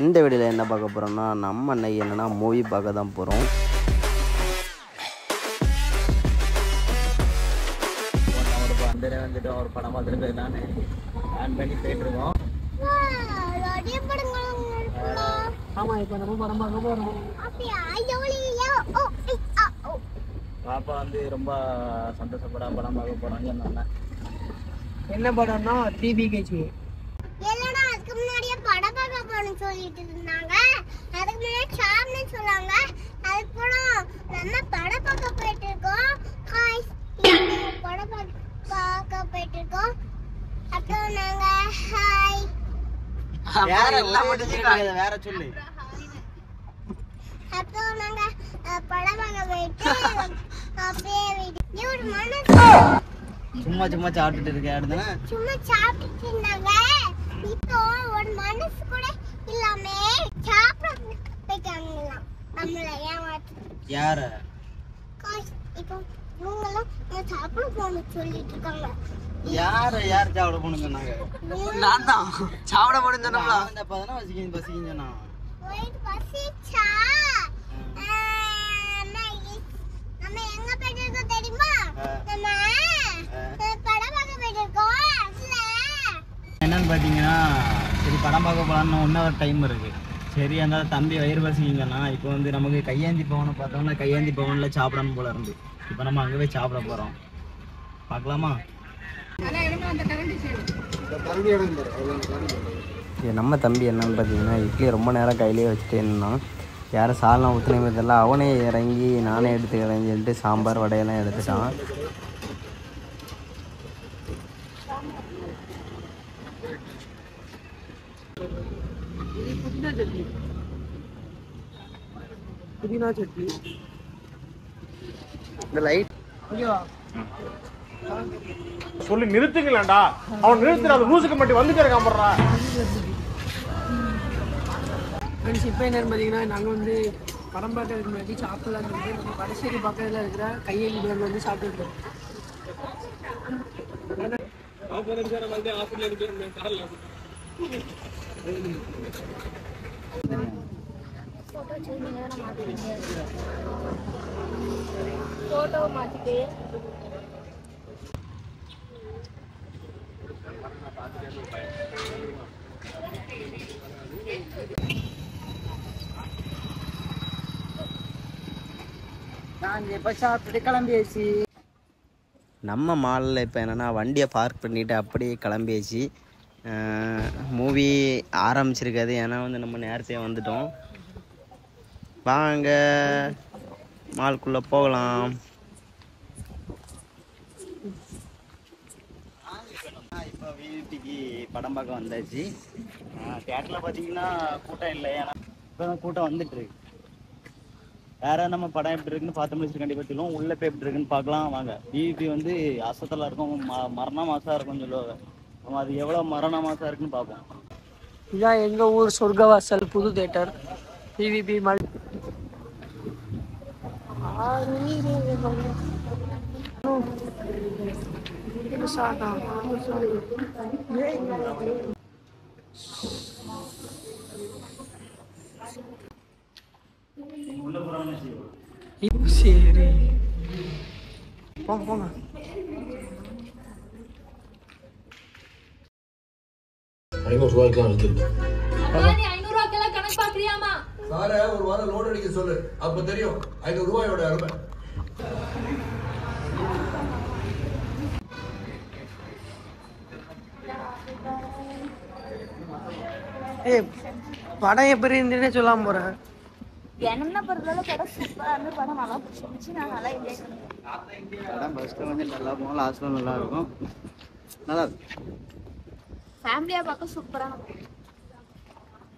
இந்த வீடியோவில் என்ன பார்க்க போகிறோம்னா நம்ம அன்னைக்கு என்னென்னா மூவி பார்க்க தான் போகிறோம். வந்துட்டு ஒரு படம் பார்த்துட்டு நான் ஆன் பண்ணி போயிட்டுருக்கோம். ஆமாம், இப்போ நம்ம படம் பார்க்க போகிறோம். பாப்பா வந்து ரொம்ப சந்தோஷப்பட படம் பார்க்க போகிறாங்க. என்ன படம்னா டிபிகேச்சி. அதுக்கு முன்னாடியே படம் பார்க்க போகணும்னு சொல்லிட்டு இருந்தாங்க. அதுக்கு முன்னாடி சாப்பிட்னு சொன்னாங்க. அதுக்கப்புறம் நம்ம படம் பார்க்க போயிட்டு இருக்கோம். படம் பார்க்க போயிட்டு இருக்கோம். அப்புறம் நாங்க ஹாய் வேற சொல்லு. அப்புறம் நாங்க படம் பார்க்க போயிட்டு அப்படியே சும்மா சும்மா சாப்பிட்டுட்டு இருக்கேன். சும்மா சாப்பிட்டுட்டு இருந்தாங்க. இப்போ ஒரு மனசு கூட இல்லாம சாப்பிட போயிட்டாங்களாம். நம்மள ஏமாத்து யார இப்போ இவங்கெல்லாம் சாப்பிட போகணும்னு சொல்லிட்டு இருக்காங்க. யார் சாப்பிட போகணும்னு சொன்னாங்க? நான் தான் சாப்பிட போகணும்னு சொன்னோம்ல. அந்த அப்பதானே பசிக்குன்னு சொன்னான். பசிச்சா நம்ம எங்க போயிட்டு இருக்கோம் தெரியுமா? நம்ம படம் பார்க்க போயிட்டு இருக்கோம். என்னன்னு பார்த்தீங்கன்னா, சரி படம் பார்க்க போகலான்னு இன்னொரு டைம் இருக்குது. சரி அந்த தம்பி வயிறு பசிங்கன்னா இப்போ வந்து நமக்கு கையேந்தி பவனை பார்த்தோம்னா கையேந்தி பவனில் சாப்பிடணும் போல இருந்து. இப்போ நம்ம அங்கே போய் சாப்பிட போகிறோம். பார்க்கலாமா? நம்ம தம்பி என்னன்னு பார்த்தீங்கன்னா, இட்லி ரொம்ப நேரம் கையிலே வச்சுட்டே இருந்தான். யாரும் சால்னா ஊற்றுனே தெரியல. அவனே இறங்கி நானே எடுத்துக்கிறேன்னு சொல்லிட்டு சாம்பார் வடையெல்லாம் எடுத்துட்டான். புதினா சட்னி. இந்த லைட் சொல்லி நிறுத்துங்களேன்டா. அவன் நிறுத்துற அந்த லூசுக்கு மட்டும் வந்துட்டே இருக்கான் போடுறா. ஃப்ரெண்ட்ஸ், இப்போ என்னன்னு பார்த்தீங்கன்னா, நாங்கள் வந்து படம் பார்க்கறதுக்கு முன்னாடி சாப்பிடலான்னு சொல்லிட்டு நம்ம வடசேரி பக்கத்தில் இருக்கிற கையேந்தி பவனில் வந்து சாப்பிட்டுருக்கோம். போட்டோ மாத்திட்டு நாங்கள் இப்போ சாப்பிட்டு கிளம்பியாச்சு. நம்ம மாலில் இப்போ என்னென்னா வண்டியை பார்க் பண்ணிவிட்டு அப்படியே கிளம்பியாச்சு. மூவி ஆரம்பிச்சிருக்காது, ஏன்னா வந்து நம்ம நேரத்தையே வந்துட்டோம். வாங்க மால்குள்ளே போகலாம். இப்போ விவிபிக்கு படம் பார்க்க வந்தாச்சு. தியேட்டரில் பார்த்தீங்கன்னா கூட்டம் இல்லை, ஏன்னா இப்போ தான் கூட்டம் வந்துட்டுருக்கு. வேற நம்ம படம் எப்படி இருக்குன்னு பார்த்து முடிச்சு கண்டிப்பாக சொல்லுவோம். உள்ள போய் எப்படி இருக்குன்னு பார்க்கலாம் வாங்க. விவிபி வந்து அசத்தில் இருக்கும், மரண மாசா இருக்கும்னு சொல்லுவாங்க. நம்ம அது எவ்வளோ மரண மாசா இருக்குன்னு பார்ப்போம். இதான் எங்கள் ஊர் சொர்க்கவாசல் புது தேட்டர் விவிபி மல். சரி போங்க போங்க. ₹500 இருக்குது. கணக்கு பாக்குறியாமா? சார ஒரு வாரம் லோன் அடிக்க சொல்லு, அப்ப தெரியும் ₹500 அருமை. படம் எப்படி இருந்துன்னு சொல்லாம போறேன். என்ன பொறுத்தவரை படம் சூப்பரா இருந்து, படம் நல்லா பிடிச்சிருந்துச்சு. நான் நல்லா என்ஜாய் பண்ணேன். படம் ஃபர்ஸ்ட்டு வந்து நல்லா போகும், லாஸ்ட்டில் நல்லா இருக்கும். நல்லா ஃபேமிலியா பார்க்க சூப்பரான.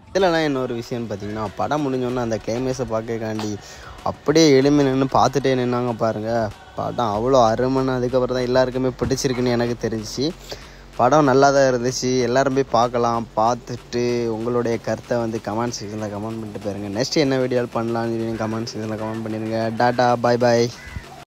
இதிலலாம் இன்னொரு விஷயம்னு பார்த்தீங்கன்னா, படம் முடிஞ்சோன்னா அந்த கேமேஸை பார்க்கக்காண்டி அப்படியே எளிமை நின்று பார்த்துட்டே நின்னாங்க பாருங்கள். படம் அவ்வளோ அருமைன்னு அதுக்கப்புறம் தான் எல்லாருக்குமே பிடிச்சிருக்குன்னு எனக்கு தெரிஞ்சிச்சு. படம் நல்லா தான் இருந்துச்சு. எல்லோரும் போய் பார்க்கலாம். பார்த்துட்டு உங்களுடைய கருத்தை வந்து கமெண்ட் செக்ஷனில் கமெண்ட் பண்ணிட்டு போயிருங்க. நெக்ஸ்ட் என்ன வீடியோ பண்ணலாம்னு கமெண்ட் செக்ஷனில் கமெண்ட் பண்ணிடுங்க. டாட்டா, பாய் பாய்.